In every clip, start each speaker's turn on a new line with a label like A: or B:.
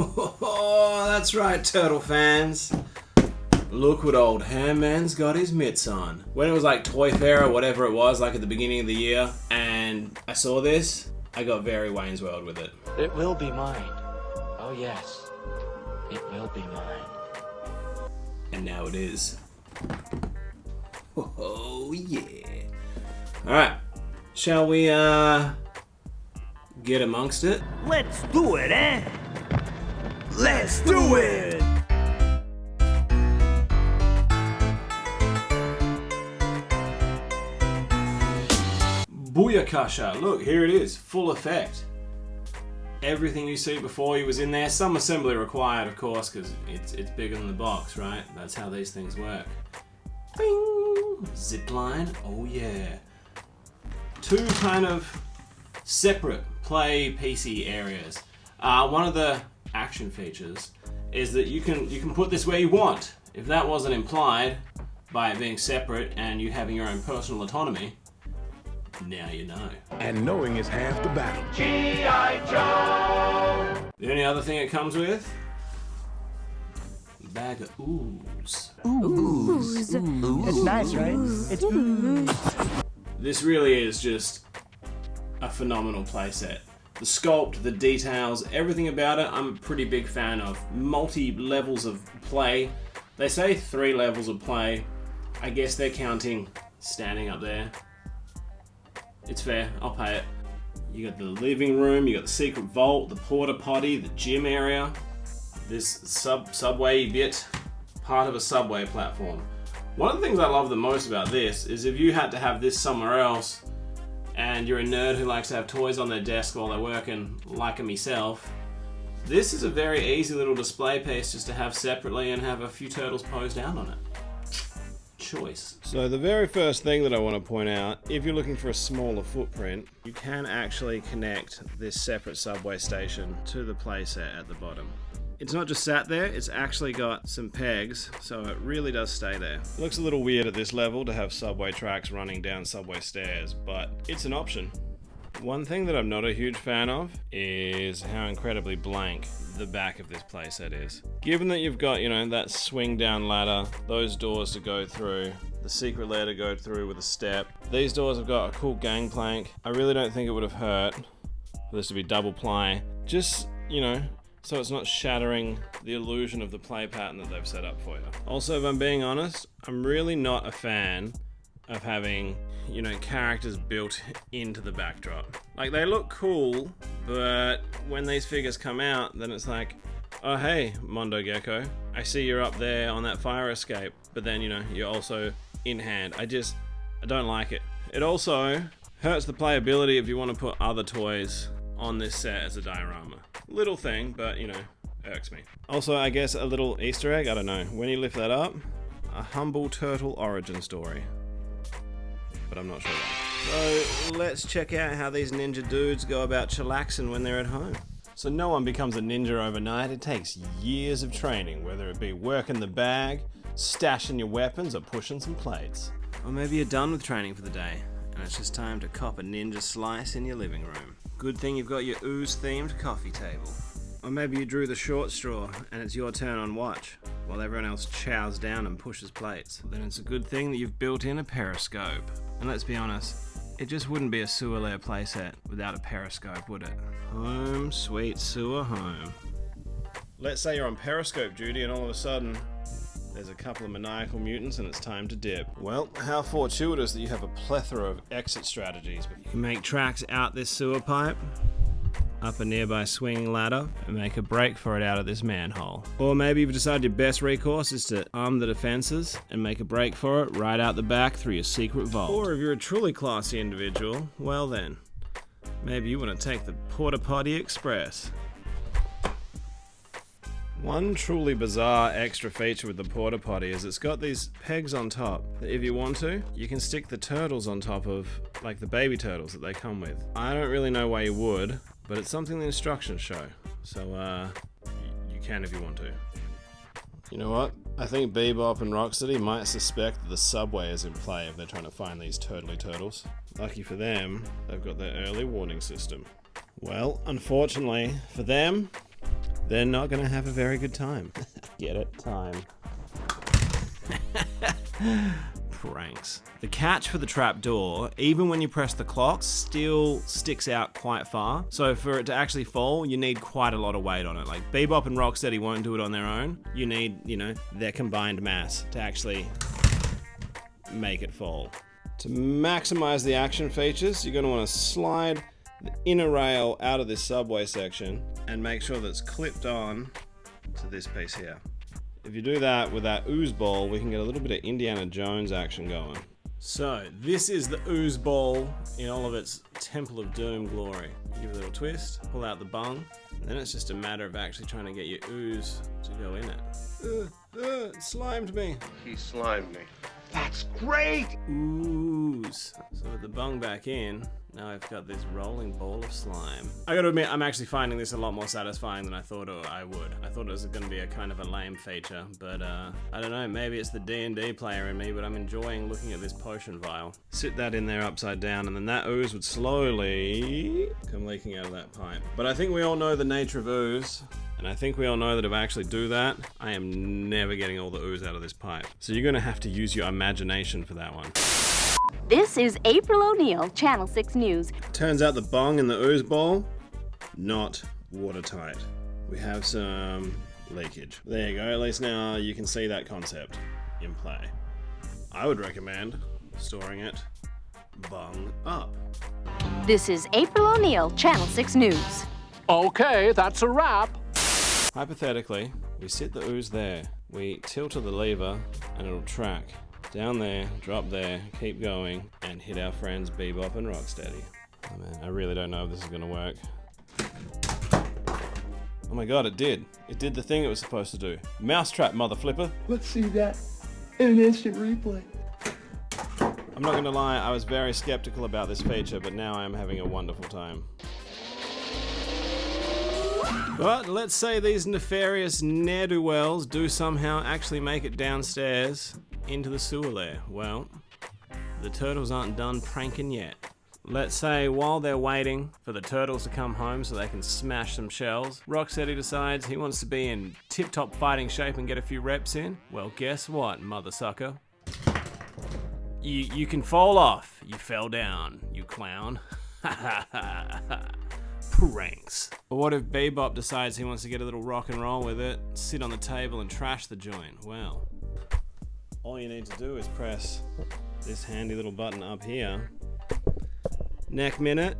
A: Oh, that's right, turtle fans. Look what old Hamman's got his mitts on. When it was like Toy Fair or whatever it was, like at the beginning of the year, and I saw this, I got very Wayne's World with it.
B: It will be mine. Oh yes, it will be mine.
A: And now it is. Oh yeah. Alright, shall we get amongst it?
C: Let's do it, eh? Let's do it!
A: Booyakasha, look, here it is, full effect. Everything you see before you was in there. Some assembly required, of course, because it's bigger than the box, right? That's how these things work. Bing! Zipline, oh yeah. Two kind of separate play PC areas. One of the action features is that you can put this where you want. If that wasn't implied by it being separate and you having your own personal autonomy, now you know.
D: And knowing is half the battle.
C: G.I. Joe!
A: The only other thing it comes with, a bag of ooze.
C: Ooze. It's nice, right? It's ooze.
A: This really is just a phenomenal playset. The sculpt, the details, everything about it, I'm a pretty big fan of. Multi-levels of play. They say 3 levels of play. I guess they're counting standing up there. It's fair, I'll pay it. You got the living room, you got the secret vault, the porta potty, the gym area. This subway bit, part of a subway platform. One of the things I love the most about this is if you had to have this somewhere else and you're a nerd who likes to have toys on their desk while they're working, like myself, this is a very easy little display piece just to have separately and have a few turtles posed out on it. Choice. So the very first thing that I want to point out, if you're looking for a smaller footprint, you can actually connect this separate subway station to the playset at the bottom. It's not just sat there, it's actually got some pegs, so it really does stay there. It looks a little weird at this level to have subway tracks running down subway stairs, but it's an option. One thing that I'm not a huge fan of is how incredibly blank the back of this playset is. Given that you've got, you know, that swing down ladder, those doors to go through, the secret layer to go through with a step, these doors have got a cool gangplank. I really don't think it would have hurt for this to be double ply. Just, you know, so it's not shattering the illusion of the play pattern that they've set up for you. Also, if I'm being honest, I'm really not a fan of having, you know, characters built into the backdrop. Like, they look cool, but when these figures come out, then it's like, oh hey, Mondo Gecko, I see you're up there on that fire escape, but then, you know, you're also in hand. I don't like it. It also hurts the playability if you want to put other toys on this set as a diorama. Little thing, but, you know, irks me. Also, I guess a little Easter egg, I don't know, when you lift that up, a humble turtle origin story. But I'm not sure why. So let's check out how these ninja dudes go about chillaxing when they're at home. So no one becomes a ninja overnight. It takes years of training, whether it be working the bag, stashing your weapons, or pushing some plates. Or maybe you're done with training for the day, and it's just time to cop a ninja slice in your living room. Good thing you've got your ooze-themed coffee table. Or maybe you drew the short straw, and it's your turn on watch, while everyone else chows down and pushes plates. Then it's a good thing that you've built in a periscope. And let's be honest, it just wouldn't be a sewer lair playset without a periscope, would it? Home, sweet sewer home. Let's say you're on periscope duty and all of a sudden, there's a couple of maniacal mutants and it's time to dip. Well, how fortuitous that you have a plethora of exit strategies. You can make tracks out this sewer pipe, up a nearby swinging ladder, and make a break for it out of this manhole. Or maybe you've decided your best recourse is to arm the defenses and make a break for it right out the back through your secret vault. Or if you're a truly classy individual, well then, maybe you want to take the Porta Potty Express. One truly bizarre extra feature with the Porta Potty is it's got these pegs on top that if you want to, you can stick the turtles on top of, like the baby turtles that they come with. I don't really know why you would, but it's something the instructions show, so you can if you want to. You know what? I think Bebop and Rocksteady might suspect that the subway is in play if they're trying to find these turtly turtles. Lucky for them, they've got their early warning system. Well, unfortunately for them, they're not gonna have a very good time. Get it? Time. Pranks. The catch for the trapdoor, even when you press the clock, still sticks out quite far. So for it to actually fall, you need quite a lot of weight on it. Like Bebop and Rocksteady won't do it on their own. You need, you know, their combined mass to actually make it fall. To maximize the action features, you're gonna wanna slide the inner rail out of this subway section and make sure that it's clipped on to this piece here. If you do that with that ooze ball, we can get a little bit of Indiana Jones action going. So, this is the ooze ball in all of its Temple of Doom glory. You give it a little twist, pull out the bung, and then it's just a matter of actually trying to get your ooze to go in it. It slimed me.
E: He slimed me.
C: That's great!
A: Ooze. So with the bung back in, now I've got this rolling ball of slime. I gotta admit, I'm actually finding this a lot more satisfying than I thought I would. I thought it was gonna be a kind of a lame feature, but I don't know, maybe it's the D&D player in me, but I'm enjoying looking at this potion vial. Sit that in there upside down, and then that ooze would slowly come leaking out of that pipe. But I think we all know the nature of ooze. And I think we all know that if I actually do that, I am never getting all the ooze out of this pipe. So you're gonna have to use your imagination for that one.
F: This is April O'Neil, Channel 6 News.
A: Turns out the bong and the ooze ball, not watertight. We have some leakage. There you go, at least now you can see that concept in play. I would recommend storing it bung up.
F: This is April O'Neil, Channel 6 News.
B: Okay, that's a wrap.
A: Hypothetically, we sit the ooze there, we tilt to the lever, and it'll track. Down there, drop there, keep going, and hit our friends Bebop and Rocksteady. Oh man, I really don't know if this is gonna work. Oh my god, it did. It did the thing it was supposed to do. Mousetrap, mother flipper.
C: Let's see that in an instant replay.
A: I'm not gonna lie, I was very skeptical about this feature, but now I am having a wonderful time. But let's say these nefarious ne'er-do-wells do somehow actually make it downstairs into the sewer lair. Well, the turtles aren't done pranking yet. Let's say while they're waiting for the turtles to come home so they can smash some shells, Rocksteady decides he wants to be in tip-top fighting shape and get a few reps in. Well, guess what, mother sucker? You can fall off. You fell down, you clown. Ha ha ha ha. Pranks. But what if Bebop decides he wants to get a little rock and roll with it, sit on the table and trash the joint? Well, all you need to do is press this handy little button up here. Neck minute.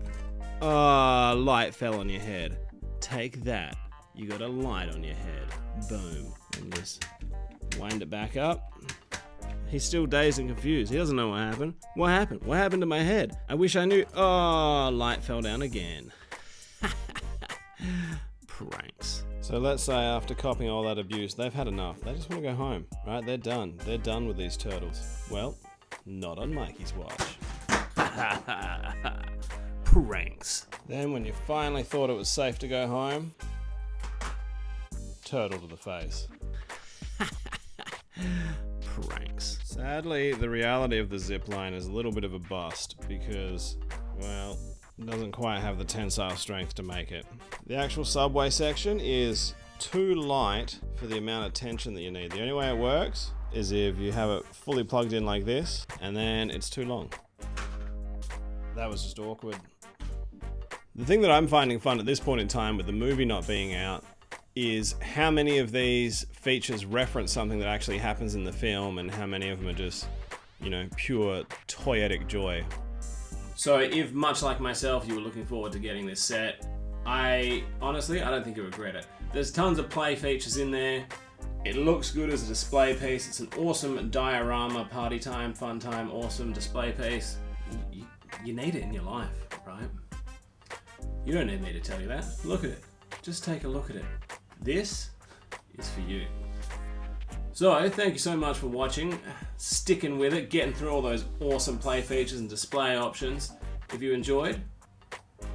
A: Ah, light fell on your head. Take that. You got a light on your head. Boom. And just wind it back up. He's still dazed and confused. He doesn't know what happened. What happened? What happened to my head? I wish I knew. Oh, light fell down again. Pranks. So let's say after copying all that abuse, they've had enough. They just want to go home, right? They're done. They're done with these turtles. Well, not on Mikey's watch. Pranks. Then when you finally thought it was safe to go home, turtle to the face. Pranks. Sadly, the reality of the zip line is a little bit of a bust because, well, it doesn't quite have the tensile strength to make it. The actual subway section is too light for the amount of tension that you need. The only way it works is if you have it fully plugged in like this, and then it's too long. That was just awkward. The thing that I'm finding fun at this point in time with the movie not being out is how many of these features reference something that actually happens in the film and how many of them are just, you know, pure toyetic joy. So if, much like myself, you were looking forward to getting this set, honestly, I don't think you regret it. There's tons of play features in there. It looks good as a display piece. It's an awesome diorama, party time, fun time, awesome display piece. You need it in your life, right? You don't need me to tell you that. Look at it. Just take a look at it. This is for you. So, thank you so much for watching, sticking with it, getting through all those awesome play features and display options. If you enjoyed,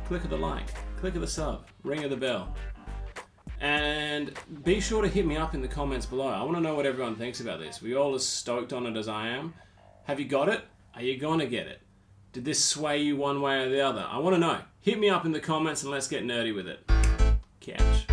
A: click of the like, click of the sub, ring of the bell. And be sure to hit me up in the comments below. I want to know what everyone thinks about this. Were you all as stoked on it as I am? Have you got it? Are you gonna get it? Did this sway you one way or the other? I want to know. Hit me up in the comments and let's get nerdy with it. Catch.